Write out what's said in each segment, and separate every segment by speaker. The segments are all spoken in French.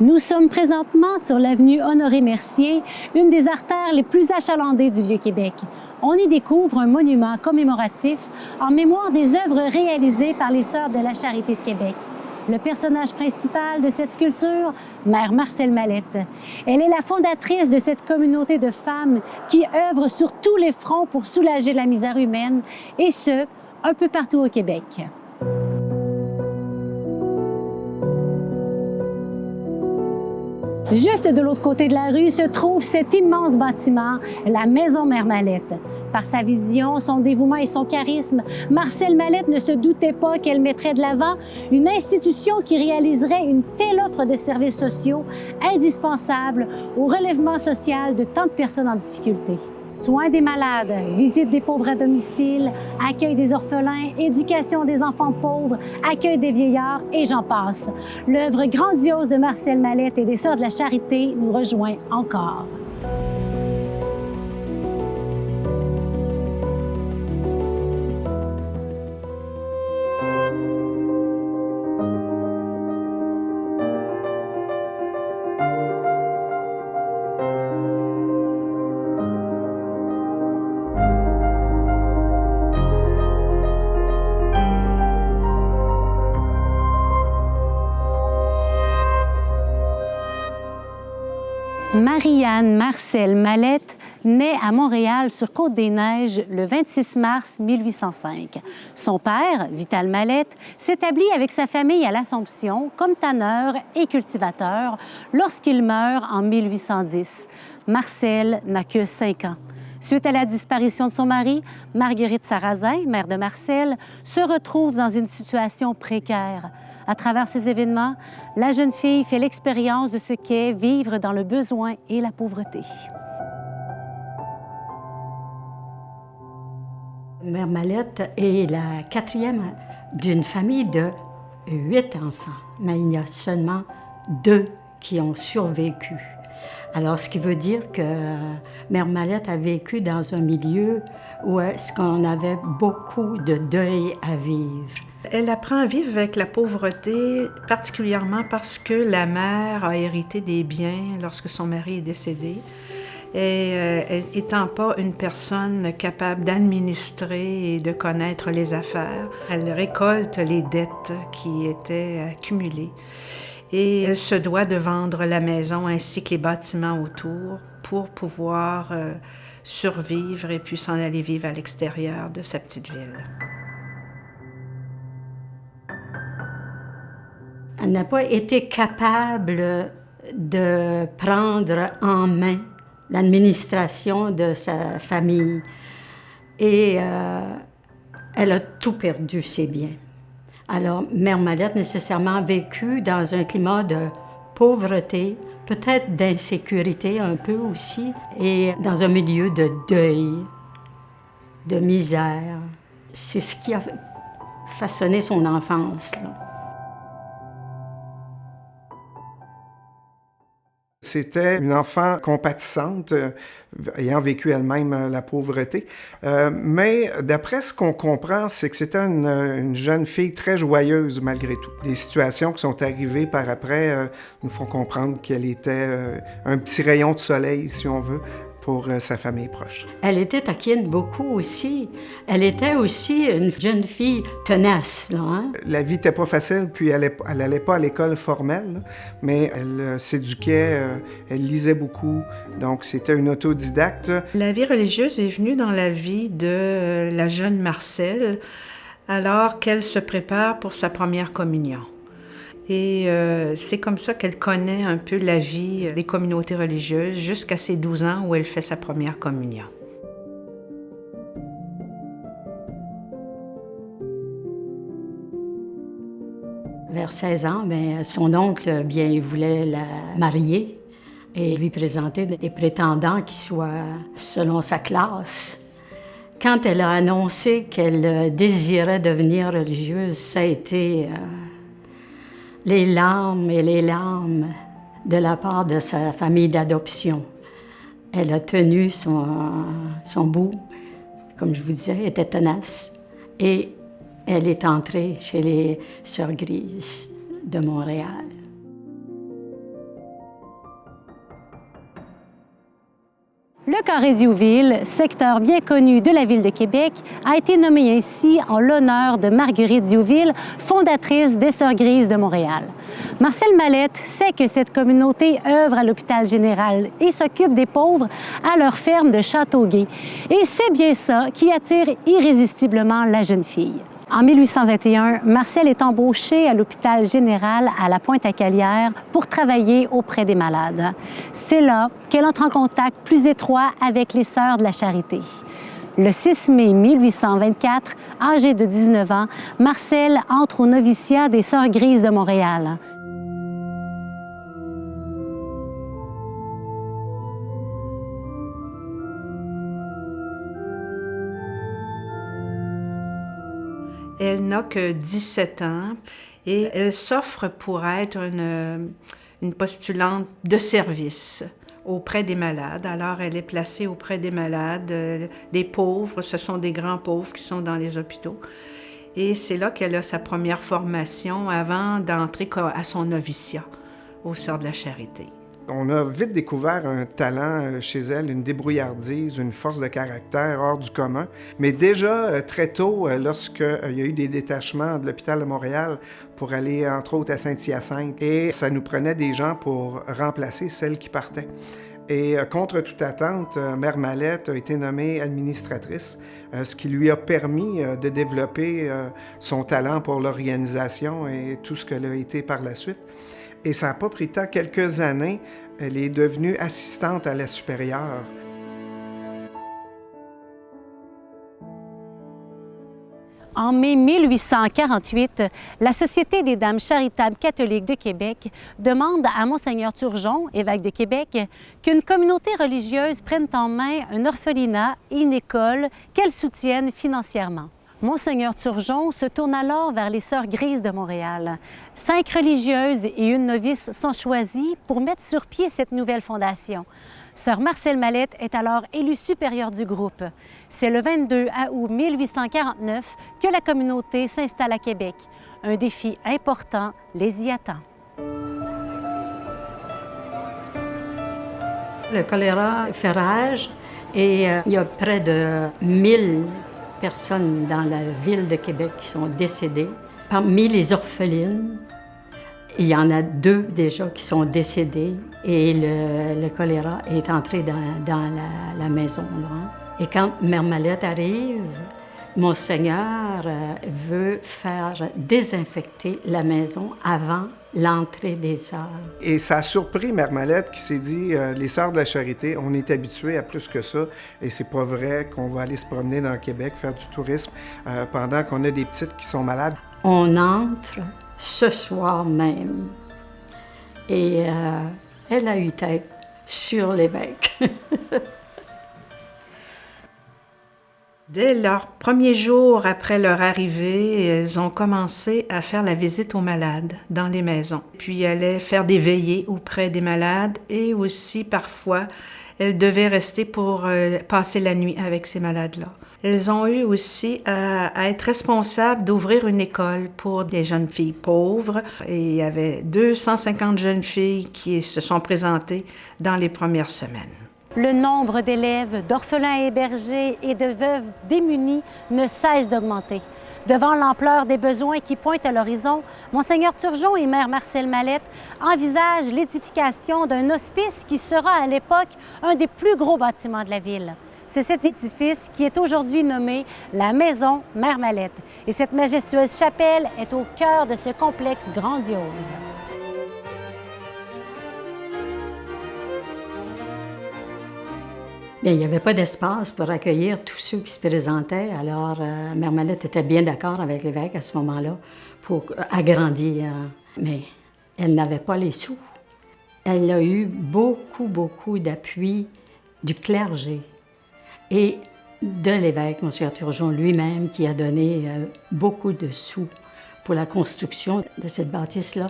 Speaker 1: Nous sommes présentement sur l'avenue Honoré-Mercier, une des artères les plus achalandées du Vieux-Québec. On y découvre un monument commémoratif en mémoire des œuvres réalisées par les Sœurs de la Charité de Québec. Le personnage principal de cette sculpture, Mère Marcelle Mallette. Elle est la fondatrice de cette communauté de femmes qui œuvrent sur tous les fronts pour soulager la misère humaine, et ce, un peu partout au Québec. Juste de l'autre côté de la rue se trouve cet immense bâtiment, la Maison Mère Mallette. Par sa vision, son dévouement et son charisme, Marcelle Mallette ne se doutait pas qu'elle mettrait de l'avant une institution qui réaliserait une telle offre de services sociaux indispensables au relèvement social de tant de personnes en difficulté. Soins des malades, visite des pauvres à domicile, accueil des orphelins, éducation des enfants pauvres, accueil des vieillards et j'en passe. L'œuvre grandiose de Marcelle Mallette et des Sœurs de la Charité nous rejoint encore. Marie-Anne Marcelle Mallette naît à Montréal sur Côte-des-Neiges le 26 mars 1805. Son père, Vital Mallette, s'établit avec sa famille à l'Assomption comme tanneur et cultivateur lorsqu'il meurt en 1810. Marcelle n'a que 5 ans. Suite à la disparition de son mari, Marguerite Sarrazin, mère de Marcelle, se retrouve dans une situation précaire. À travers ces événements, la jeune fille fait l'expérience de ce qu'est vivre dans le besoin et la pauvreté.
Speaker 2: Mère Mallette est la 4e d'une famille de 8 enfants, mais il y a seulement 2 qui ont survécu. Alors, ce qui veut dire que Mère Mallette a vécu dans un milieu où est-ce qu'on avait beaucoup de deuil à vivre.
Speaker 3: Elle apprend à vivre avec la pauvreté, particulièrement parce que la mère a hérité des biens lorsque son mari est décédé. Et étant pas une personne capable d'administrer et de connaître les affaires, elle récolte les dettes qui étaient accumulées. Et elle se doit de vendre la maison ainsi que les bâtiments autour pour pouvoir survivre et puis s'en aller vivre à l'extérieur de sa petite ville.
Speaker 2: Elle n'a pas été capable de prendre en main l'administration de sa famille. Et elle a tout perdu, ses biens. Alors, Mère Mallette, nécessairement, a vécu dans un climat de pauvreté, peut-être d'insécurité un peu aussi, et dans un milieu de deuil, de misère. C'est ce qui a façonné son enfance, là.
Speaker 4: C'était une enfant compatissante, ayant vécu elle-même la pauvreté. Mais d'après ce qu'on comprend, c'est que c'était une jeune fille très joyeuse malgré tout. Des situations qui sont arrivées par après nous font comprendre qu'elle était un petit rayon de soleil, si on veut, pour sa famille proche.
Speaker 2: Elle était taquine beaucoup aussi. Elle était aussi une jeune fille tenace, là, hein?
Speaker 4: La vie n'était pas facile, puis elle n'allait pas à l'école formelle, là, mais elle s'éduquait, elle lisait beaucoup, donc c'était une autodidacte.
Speaker 3: La vie religieuse est venue dans la vie de la jeune Marcelle alors qu'elle se prépare pour sa première communion. Et c'est comme ça qu'elle connaît un peu la vie des communautés religieuses jusqu'à ses 12 ans où elle fait sa première communion.
Speaker 2: Vers 16 ans, bien, son oncle, bien, il voulait la marier et lui présenter des prétendants qui soient selon sa classe. Quand elle a annoncé qu'elle désirait devenir religieuse, ça a été les larmes et les larmes de la part de sa famille d'adoption. Elle a tenu son bout, comme je vous disais, elle était tenace. Et elle est entrée chez les Sœurs Grises de Montréal.
Speaker 1: Le carré Diouville, secteur bien connu de la ville de Québec, a été nommé ainsi en l'honneur de Marguerite Diouville, fondatrice des Sœurs Grises de Montréal. Marcel Mallette sait que cette communauté œuvre à l'hôpital général et s'occupe des pauvres à leur ferme de Châteauguay. Et c'est bien ça qui attire irrésistiblement la jeune fille. En 1821, Marcel est embauchée à l'hôpital général à la Pointe-à-Calière pour travailler auprès des malades. C'est là qu'elle entre en contact plus étroit avec les Sœurs de la Charité. Le 6 mai 1824, âgée de 19 ans, Marcel entre au noviciat des Sœurs Grises de Montréal.
Speaker 3: Elle n'a que 17 ans et elle s'offre pour être une postulante de service auprès des malades. Alors, elle est placée auprès des malades, des pauvres. Ce sont des grands pauvres qui sont dans les hôpitaux. Et c'est là qu'elle a sa première formation avant d'entrer à son noviciat aux Sœurs de la Charité.
Speaker 4: On a vite découvert un talent chez elle, une débrouillardise, une force de caractère hors du commun. Mais déjà, très tôt, lorsqu'il y a eu des détachements de l'hôpital de Montréal pour aller, entre autres, à Saint-Hyacinthe, et ça nous prenait des gens pour remplacer celles qui partaient. Et contre toute attente, Mère Mallette a été nommée administratrice, ce qui lui a permis de développer son talent pour l'organisation et tout ce qu'elle a été par la suite. Et ça n'a pas pris tant, quelques années, elle est devenue assistante à la supérieure.
Speaker 1: En mai 1848, la Société des Dames charitables catholiques de Québec demande à Monseigneur Turgeon, évêque de Québec, qu'une communauté religieuse prenne en main un orphelinat et une école qu'elle soutienne financièrement. Monseigneur Turgeon se tourne alors vers les Sœurs Grises de Montréal. 5 religieuses et une novice sont choisies pour mettre sur pied cette nouvelle fondation. Sœur Marcel Mallette est alors élue supérieure du groupe. C'est le 22 août 1849 que la communauté s'installe à Québec. Un défi important les y attend.
Speaker 2: Le choléra fait rage et il y a près de 1000 personnes dans la ville de Québec qui sont décédées. Parmi les orphelines, il y en a 2 déjà qui sont décédées et le choléra est entré dans la maison. Là. Et quand Mère Mallette arrive, Monseigneur veut faire désinfecter la maison avant l'entrée des sœurs.
Speaker 4: Et ça a surpris Mère Mallette qui s'est dit les Sœurs de la Charité, on est habitués à plus que ça et c'est pas vrai qu'on va aller se promener dans le Québec, faire du tourisme pendant qu'on a des petites qui sont malades.
Speaker 2: On entre ce soir même et elle a eu tête sur l'évêque.
Speaker 3: Dès leur premier jour après leur arrivée, elles ont commencé à faire la visite aux malades dans les maisons. Puis elles allaient faire des veillées auprès des malades et aussi parfois elles devaient rester pour passer la nuit avec ces malades-là. Elles ont eu aussi à être responsables d'ouvrir une école pour des jeunes filles pauvres. Et il y avait 250 jeunes filles qui se sont présentées dans les premières semaines.
Speaker 1: Le nombre d'élèves, d'orphelins hébergés et de veuves démunies ne cesse d'augmenter. Devant l'ampleur des besoins qui pointent à l'horizon, Monseigneur Turgeon et Mère Marcel Mallette envisagent l'édification d'un hospice qui sera à l'époque un des plus gros bâtiments de la ville. C'est cet édifice qui est aujourd'hui nommé la Maison Mère Mallette. Et cette majestueuse chapelle est au cœur de ce complexe grandiose.
Speaker 2: Bien, il n'y avait pas d'espace pour accueillir tous ceux qui se présentaient. Alors, Mère Mallette était bien d'accord avec l'évêque à ce moment-là pour agrandir. Mais elle n'avait pas les sous. Elle a eu beaucoup d'appui du clergé et de l'évêque, Monseigneur Turgeon lui-même, qui a donné beaucoup de sous pour la construction de cette bâtisse-là.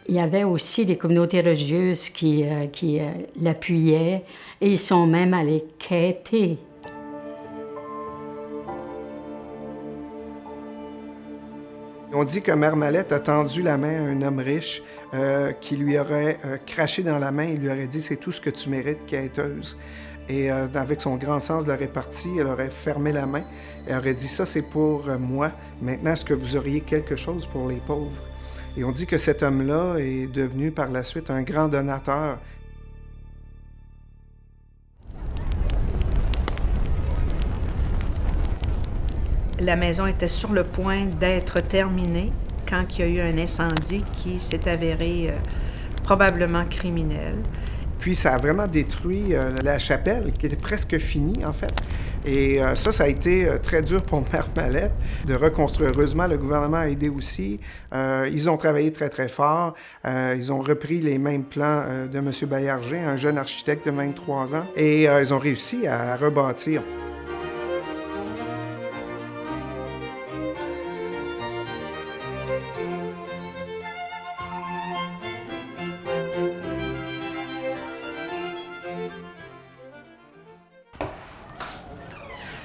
Speaker 2: Il y avait aussi des communautés religieuses qui l'appuyaient et ils sont même allés quêter.
Speaker 4: On dit que Mère Mallette a tendu la main à un homme riche qui lui aurait craché dans la main et lui aurait dit « C'est tout ce que tu mérites, quêteuse ». Et avec son grand sens de la répartie, elle aurait fermé la main et aurait dit « Ça, c'est pour moi. Maintenant, est-ce que vous auriez quelque chose pour les pauvres? » Et on dit que cet homme-là est devenu par la suite un grand donateur.
Speaker 3: La maison était sur le point d'être terminée quand il y a eu un incendie qui s'est avéré probablement criminel.
Speaker 4: Puis ça a vraiment détruit la chapelle, qui était presque finie, en fait. Et ça a été très dur pour Mère Mallette de reconstruire. Heureusement, le gouvernement a aidé aussi. Ils ont travaillé très, très fort. Ils ont repris les mêmes plans de M. Baillarger, un jeune architecte de 23 ans. Et ils ont réussi à rebâtir.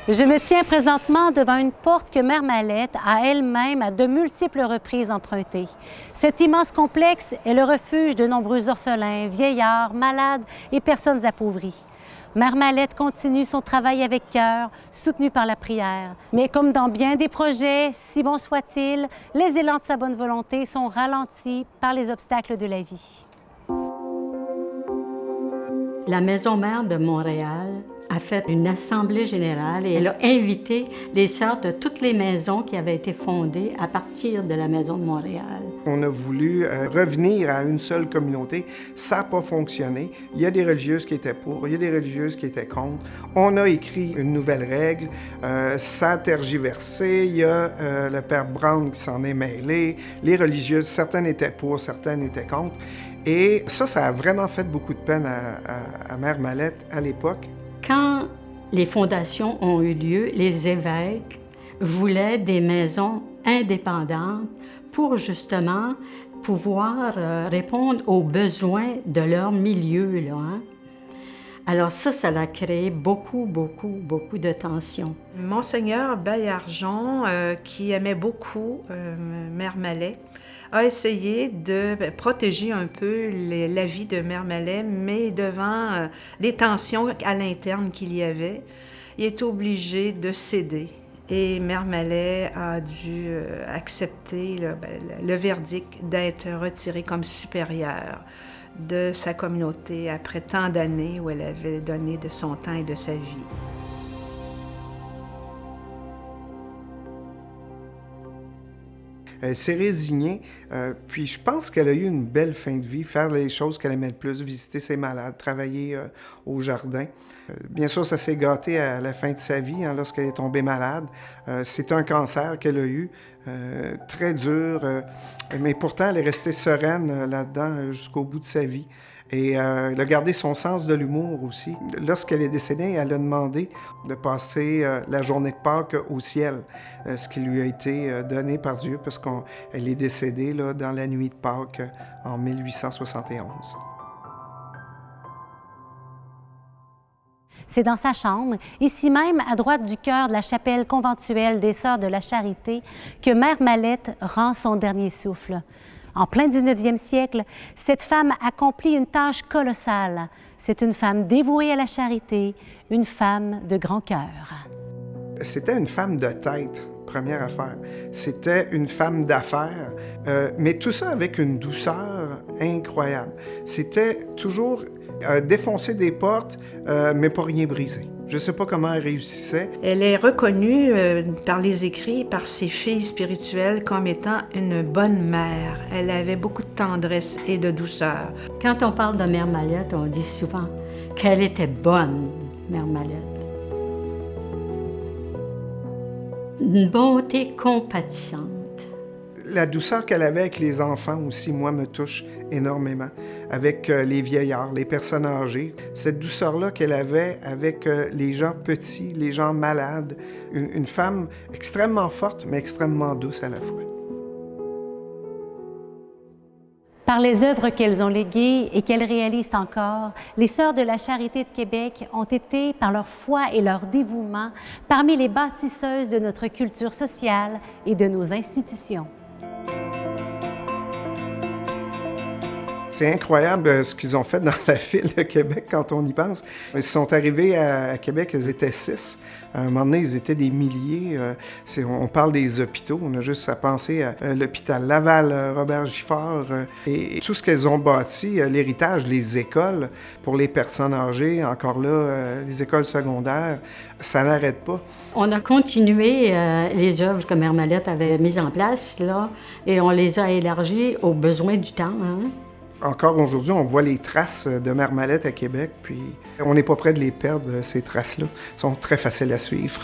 Speaker 1: Je me tiens présentement devant une porte que Mère Mallette a elle-même à de multiples reprises empruntée. Cet immense complexe est le refuge de nombreux orphelins, vieillards, malades et personnes appauvries. Mère Mallette continue son travail avec cœur, soutenu par la prière. Mais comme dans bien des projets, si bon soit-il, les élans de sa bonne volonté sont ralentis par les obstacles de la vie.
Speaker 2: La Maison Mère de Montréal a fait une assemblée générale et elle a invité les sœurs de toutes les maisons qui avaient été fondées à partir de la Maison de Montréal.
Speaker 4: On a voulu revenir à une seule communauté. Ça n'a pas fonctionné. Il y a des religieuses qui étaient pour, il y a des religieuses qui étaient contre. On a écrit une nouvelle règle. Ça a tergiversé. Il y a le père Brown qui s'en est mêlé. Les religieuses, certaines étaient pour, certaines étaient contre. Et ça a vraiment fait beaucoup de peine à Mère Mallette à l'époque.
Speaker 2: Quand les fondations ont eu lieu, les évêques voulaient des maisons indépendantes pour justement pouvoir répondre aux besoins de leur milieu, là, hein? Alors ça a créé beaucoup de tensions.
Speaker 3: Monseigneur Baillargeon, qui aimait beaucoup Mère Mallette, a essayé de protéger un peu la vie de Mère Mallette, mais devant les tensions à l'interne qu'il y avait, il est obligé de céder. Et Mère Mallette a dû accepter le verdict d'être retirée comme supérieure de sa communauté après tant d'années où elle avait donné de son temps et de sa vie.
Speaker 4: Elle s'est résignée, puis je pense qu'elle a eu une belle fin de vie, faire les choses qu'elle aimait le plus, visiter ses malades, travailler au jardin. Bien sûr, ça s'est gâté à la fin de sa vie, hein, lorsqu'elle est tombée malade. C'est un cancer qu'elle a eu, très dur, mais pourtant elle est restée sereine là-dedans jusqu'au bout de sa vie. Et elle a gardé son sens de l'humour aussi. Lorsqu'elle est décédée, elle a demandé de passer la journée de Pâques au ciel, ce qui lui a été donné par Dieu, parce qu'elle est décédée là, dans la nuit de Pâques en 1871.
Speaker 1: C'est dans sa chambre, ici même, à droite du chœur de la chapelle conventuelle des Sœurs de la Charité, que Mère Mallette rend son dernier souffle. En plein 19e siècle, cette femme accomplit une tâche colossale. C'est une femme dévouée à la charité, une femme de grand cœur.
Speaker 4: C'était une femme de tête, première affaire. C'était une femme d'affaires, mais tout ça avec une douceur incroyable. C'était toujours défoncer des portes, mais pas rien briser. Je ne sais pas comment elle réussissait.
Speaker 3: Elle est reconnue par les écrits, par ses filles spirituelles, comme étant une bonne mère. Elle avait beaucoup de tendresse et de douceur.
Speaker 2: Quand on parle de Mère Mallette, on dit souvent qu'elle était bonne, Mère Mallette. Une bonté compatissante.
Speaker 4: La douceur qu'elle avait avec les enfants aussi, moi, me touche énormément. Avec les vieillards, les personnes âgées. Cette douceur-là qu'elle avait avec les gens petits, les gens malades. Une femme extrêmement forte, mais extrêmement douce à la fois.
Speaker 1: Par les œuvres qu'elles ont léguées et qu'elles réalisent encore, les Sœurs de la Charité de Québec ont été, par leur foi et leur dévouement, parmi les bâtisseuses de notre culture sociale et de nos institutions.
Speaker 4: C'est incroyable ce qu'ils ont fait dans la ville de Québec quand on y pense. Ils sont arrivés à Québec, ils étaient 6. À un moment donné, ils étaient des milliers. On parle des hôpitaux. On a juste à penser à l'hôpital Laval, Robert Giffard, et tout ce qu'elles ont bâti, l'héritage, les écoles pour les personnes âgées, encore là, les écoles secondaires, ça n'arrête pas.
Speaker 2: On a continué les œuvres que Mère Mallette avait mises en place, là, et on les a élargies aux besoins du temps. Hein?
Speaker 4: Encore aujourd'hui, on voit les traces de Mère Mallette à Québec, puis on n'est pas près de les perdre, ces traces-là. Elles sont très faciles à suivre.